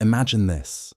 Imagine this.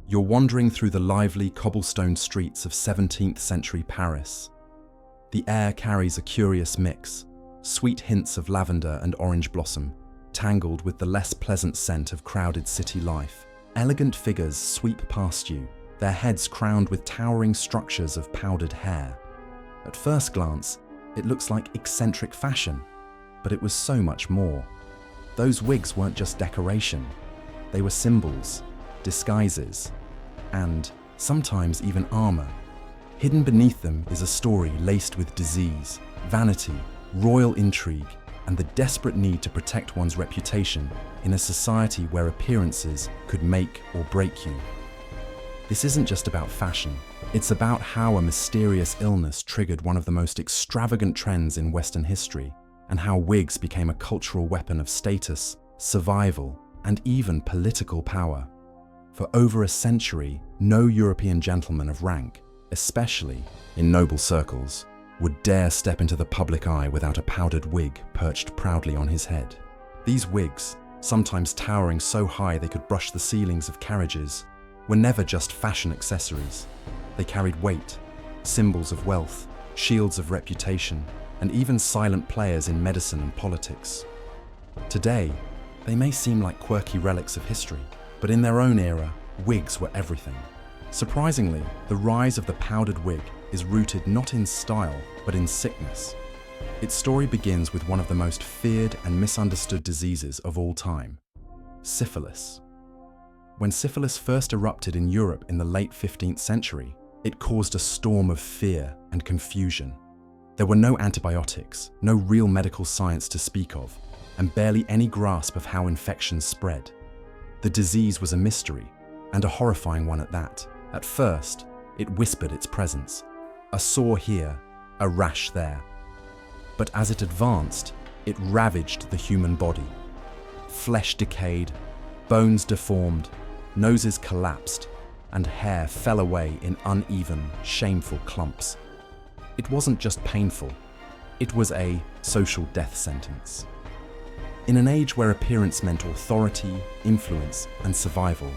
You're wandering through the lively cobblestone streets of 17th century Paris. The air carries a curious mix, sweet hints of lavender and orange blossom, tangled with the less pleasant scent of crowded city life. Elegant figures sweep past you, their heads crowned with towering structures of powdered hair. At first glance, it looks like eccentric fashion, but it was so much more. Those wigs weren't just decoration. They were symbols, disguises, and sometimes even armor. Hidden beneath them is a story laced with disease, vanity, royal intrigue, and the desperate need to protect one's reputation in a society where appearances could make or break you. This isn't just about fashion. It's about how a mysterious illness triggered one of the most extravagant trends in Western history, and how wigs became a cultural weapon of status, survival, and even political power. For over a century, no European gentleman of rank, especially in noble circles, would dare step into the public eye without a powdered wig perched proudly on his head. These wigs, sometimes towering so high they could brush the ceilings of carriages, were never just fashion accessories. They carried weight, symbols of wealth, shields of reputation, and even silent players in medicine and politics. Today, they may seem like quirky relics of history, but in their own era, wigs were everything. Surprisingly, the rise of the powdered wig is rooted not in style, but in sickness. Its story begins with one of the most feared and misunderstood diseases of all time: syphilis. When syphilis first erupted in Europe in the late 15th century, it caused a storm of fear and confusion. There were no antibiotics, no real medical science to speak of, and barely any grasp of how infections spread. The disease was a mystery, and a horrifying one at that. At first, it whispered its presence: a sore here, a rash there. But as it advanced, it ravaged the human body. Flesh decayed, bones deformed, noses collapsed, and hair fell away in uneven, shameful clumps. It wasn't just painful, it was a social death sentence. In an age where appearance meant authority, influence, and survival,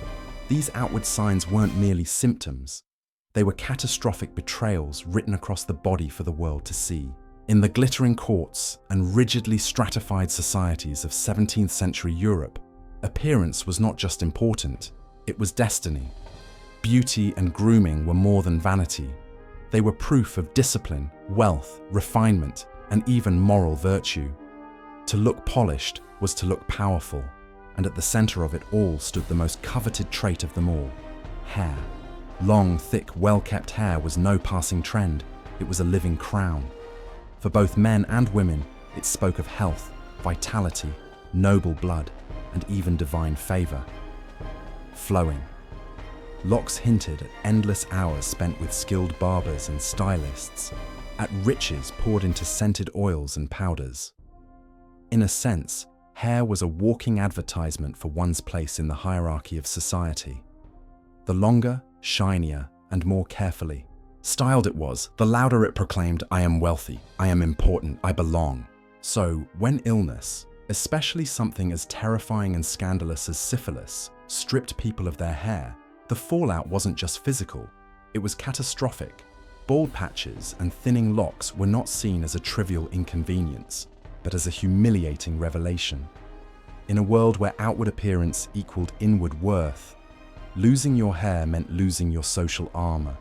these outward signs weren't merely symptoms. They were catastrophic betrayals written across the body for the world to see. In the glittering courts and rigidly stratified societies of 17th century Europe, appearance was not just important, it was destiny. Beauty and grooming were more than vanity. They were proof of discipline, wealth, refinement, and even moral virtue. To look polished was to look powerful, and at the center of it all stood the most coveted trait of them all: hair. Long, thick, well-kept hair was no passing trend, it was a living crown. For both men and women, it spoke of health, vitality, noble blood, and even divine favor. Flowing. Locks hinted at endless hours spent with skilled barbers and stylists, at riches poured into scented oils and powders. In a sense, hair was a walking advertisement for one's place in the hierarchy of society. The longer, shinier, and more carefully styled it was, the louder it proclaimed, "I am wealthy, I am important, I belong." So, when illness, especially something as terrifying and scandalous as syphilis, stripped people of their hair, the fallout wasn't just physical, it was catastrophic. Bald patches and thinning locks were not seen as a trivial inconvenience, but as a humiliating revelation. In a world where outward appearance equaled inward worth, losing your hair meant losing your social armor.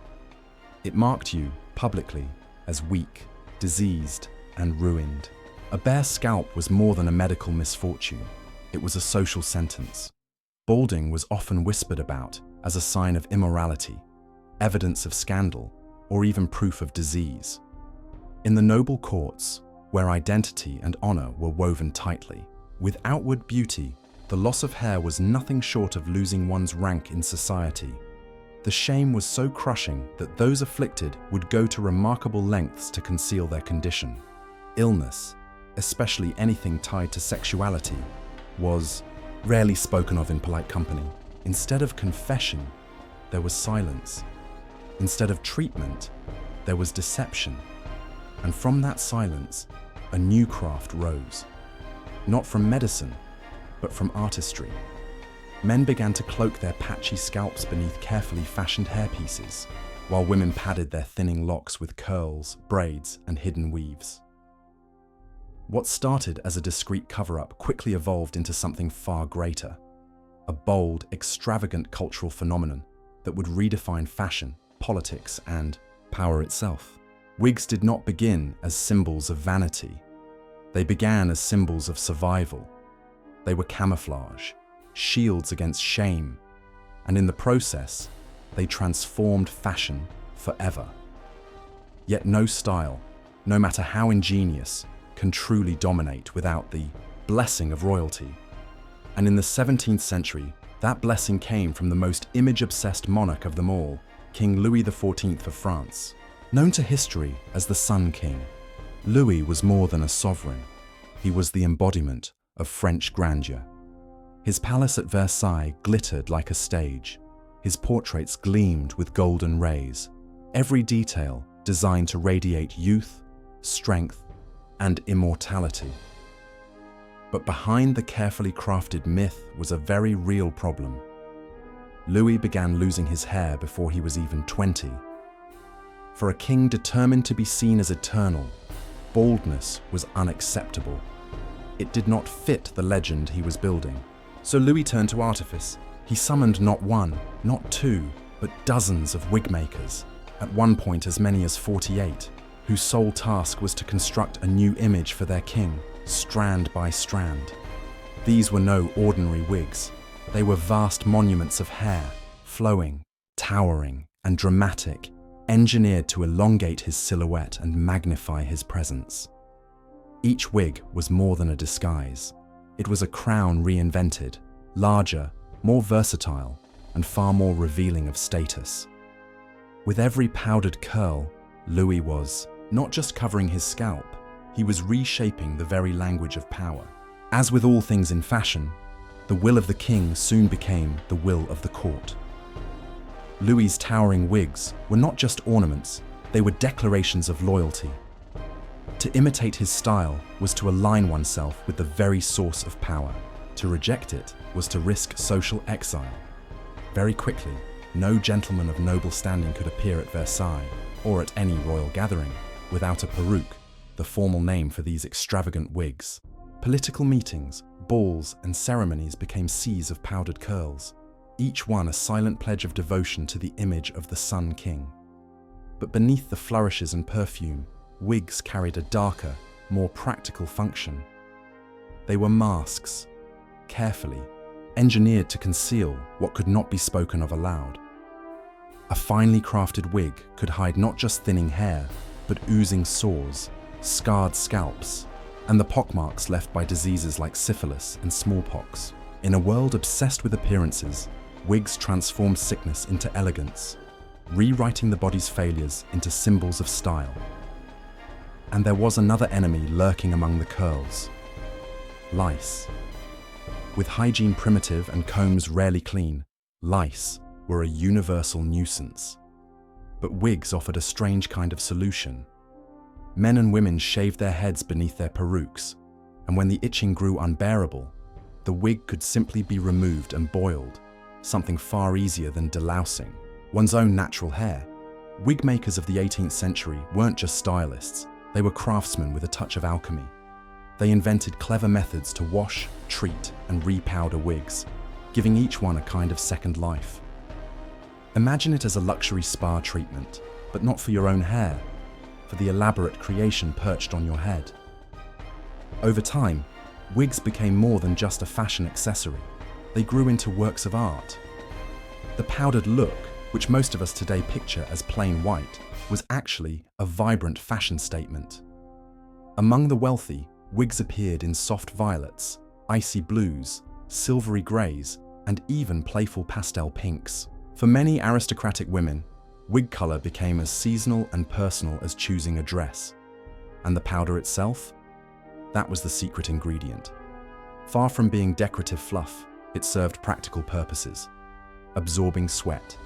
It marked you, publicly, as weak, diseased, and ruined. A bare scalp was more than a medical misfortune, it was a social sentence. Balding was often whispered about as a sign of immorality, evidence of scandal, or even proof of disease. In the noble courts, where identity and honor were woven tightly, with outward beauty, the loss of hair was nothing short of losing one's rank in society. The shame was so crushing that those afflicted would go to remarkable lengths to conceal their condition. Illness, especially anything tied to sexuality, was rarely spoken of in polite company. Instead of confession, there was silence. Instead of treatment, there was deception. And from that silence, a new craft rose. Not from medicine, but from artistry. Men began to cloak their patchy scalps beneath carefully fashioned hairpieces, while women padded their thinning locks with curls, braids, and hidden weaves. What started as a discreet cover-up quickly evolved into something far greater, a bold, extravagant cultural phenomenon that would redefine fashion, politics, and power itself. Wigs did not begin as symbols of vanity. They began as symbols of survival. They were camouflage, shields against shame, and in the process, they transformed fashion forever. Yet no style, no matter how ingenious, can truly dominate without the blessing of royalty. And in the 17th century, that blessing came from the most image-obsessed monarch of them all, King Louis XIV of France. Known to history as the Sun King, Louis was more than a sovereign. He was the embodiment of French grandeur. His palace at Versailles glittered like a stage. His portraits gleamed with golden rays, every detail designed to radiate youth, strength, and immortality. But behind the carefully crafted myth was a very real problem. Louis began losing his hair before he was even 20. For a king determined to be seen as eternal, baldness was unacceptable. It did not fit the legend he was building. So Louis turned to artifice. He summoned not one, not two, but dozens of wig makers, at one point as many as 48, whose sole task was to construct a new image for their king, strand by strand. These were no ordinary wigs. They were vast monuments of hair, flowing, towering, and dramatic, engineered to elongate his silhouette and magnify his presence. Each wig was more than a disguise. It was a crown reinvented, larger, more versatile, and far more revealing of status. With every powdered curl, Louis was not just covering his scalp, he was reshaping the very language of power. As with all things in fashion, the will of the king soon became the will of the court. Louis's towering wigs were not just ornaments, they were declarations of loyalty. To imitate his style was to align oneself with the very source of power. To reject it was to risk social exile. Very quickly, no gentleman of noble standing could appear at Versailles or at any royal gathering without a peruke, the formal name for these extravagant wigs. Political meetings, balls, and ceremonies became seas of powdered curls, each one a silent pledge of devotion to the image of the Sun King. But beneath the flourishes and perfume, wigs carried a darker, more practical function. They were masks, carefully engineered to conceal what could not be spoken of aloud. A finely crafted wig could hide not just thinning hair, but oozing sores, scarred scalps, and the pockmarks left by diseases like syphilis and smallpox. In a world obsessed with appearances, wigs transformed sickness into elegance, rewriting the body's failures into symbols of style. And there was another enemy lurking among the curls: lice. With hygiene primitive and combs rarely clean, lice were a universal nuisance. But wigs offered a strange kind of solution. Men and women shaved their heads beneath their perukes, and when the itching grew unbearable, the wig could simply be removed and boiled, something far easier than delousing one's own natural hair. Wig makers of the 18th century weren't just stylists, they were craftsmen with a touch of alchemy. They invented clever methods to wash, treat, and repowder wigs, giving each one a kind of second life. Imagine it as a luxury spa treatment, but not for your own hair, for the elaborate creation perched on your head. Over time, wigs became more than just a fashion accessory. They grew into works of art. The powdered look, which most of us today picture as plain white, was actually a vibrant fashion statement. Among the wealthy, wigs appeared in soft violets, icy blues, silvery greys, and even playful pastel pinks. For many aristocratic women, wig color became as seasonal and personal as choosing a dress. And the powder itself? That was the secret ingredient. Far from being decorative fluff, it served practical purposes: absorbing sweat,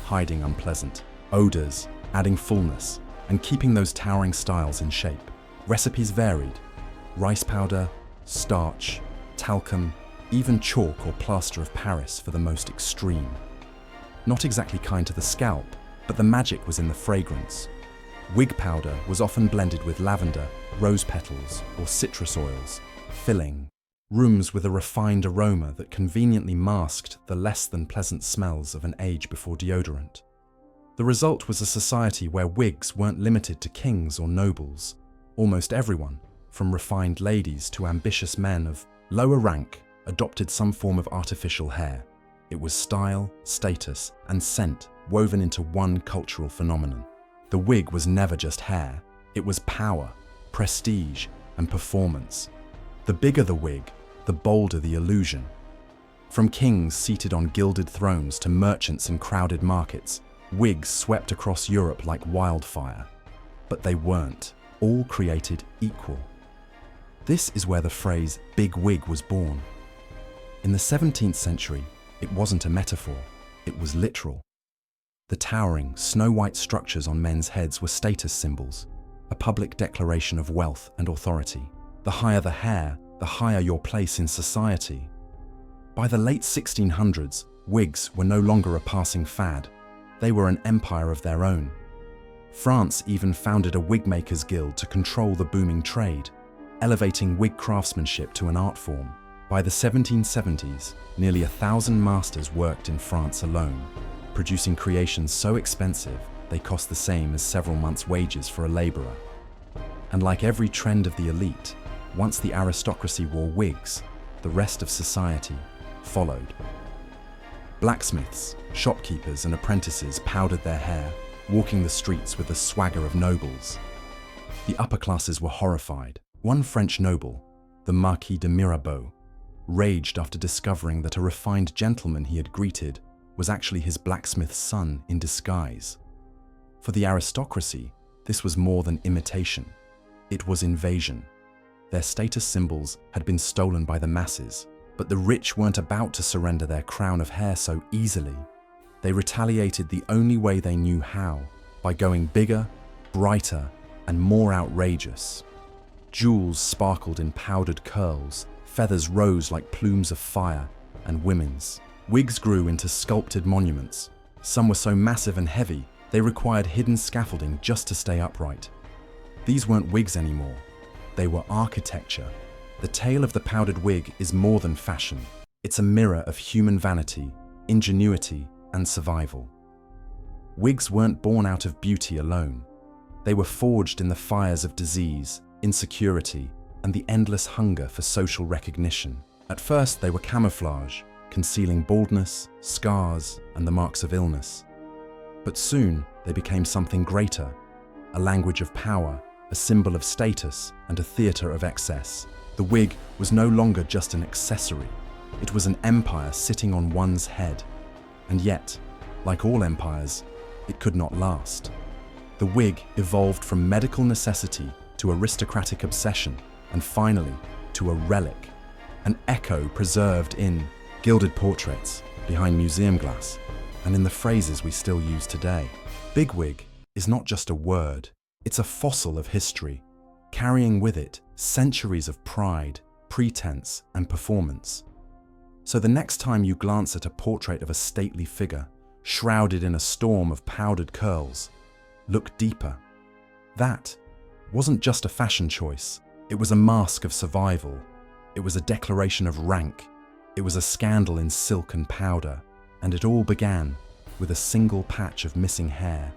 hiding unpleasant odors, adding fullness, and keeping those towering styles in shape. Recipes varied: rice powder, starch, talcum, even chalk or plaster of Paris for the most extreme. Not exactly kind to the scalp, but the magic was in the fragrance. Wig powder was often blended with lavender, rose petals, or citrus oils, filling rooms with a refined aroma that conveniently masked the less than pleasant smells of an age before deodorant. The result was a society where wigs weren't limited to kings or nobles. Almost everyone, from refined ladies to ambitious men of lower rank, adopted some form of artificial hair. It was style, status, and scent woven into one cultural phenomenon. The wig was never just hair. It was power, prestige, and performance. The bigger the wig, the bolder the illusion. From kings seated on gilded thrones to merchants in crowded markets, wigs swept across Europe like wildfire. But they weren't, all created equal. This is where the phrase "big wig" was born. In the 17th century, it wasn't a metaphor, it was literal. The towering, snow-white structures on men's heads were status symbols, a public declaration of wealth and authority. The higher the hair, the higher your place in society. By the late 1600s, wigs were no longer a passing fad. They were an empire of their own. France even founded a wigmakers guild to control the booming trade, elevating wig craftsmanship to an art form. By the 1770s, nearly 1,000 masters worked in France alone, producing creations so expensive they cost the same as several months' wages for a laborer. And like every trend of the elite, once the aristocracy wore wigs, the rest of society followed. Blacksmiths, shopkeepers, and apprentices powdered their hair, walking the streets with the swagger of nobles. The upper classes were horrified. One French noble, the Marquis de Mirabeau, raged after discovering that a refined gentleman he had greeted was actually his blacksmith's son in disguise. For the aristocracy, this was more than imitation. It was invasion. Their status symbols had been stolen by the masses, but the rich weren't about to surrender their crown of hair so easily. They retaliated the only way they knew how, by going bigger, brighter, and more outrageous. Jewels sparkled in powdered curls, feathers rose like plumes of fire, and women's wigs grew into sculpted monuments. Some were so massive and heavy, they required hidden scaffolding just to stay upright. These weren't wigs anymore. They were architecture. The tale of the powdered wig is more than fashion. It's a mirror of human vanity, ingenuity, and survival. Wigs weren't born out of beauty alone. They were forged in the fires of disease, insecurity, and the endless hunger for social recognition. At first, they were camouflage, concealing baldness, scars, and the marks of illness. But soon, they became something greater, a language of power, a symbol of status, and a theatre of excess. The wig was no longer just an accessory. It was an empire sitting on one's head. And yet, like all empires, it could not last. The wig evolved from medical necessity to aristocratic obsession, and finally, to a relic, an echo preserved in gilded portraits, behind museum glass, and in the phrases we still use today. Bigwig is not just a word, it's a fossil of history, carrying with it centuries of pride, pretense, and performance. So the next time you glance at a portrait of a stately figure, shrouded in a storm of powdered curls, look deeper. That wasn't just a fashion choice, it was a mask of survival. It was a declaration of rank. It was a scandal in silk and powder, and it all began with a single patch of missing hair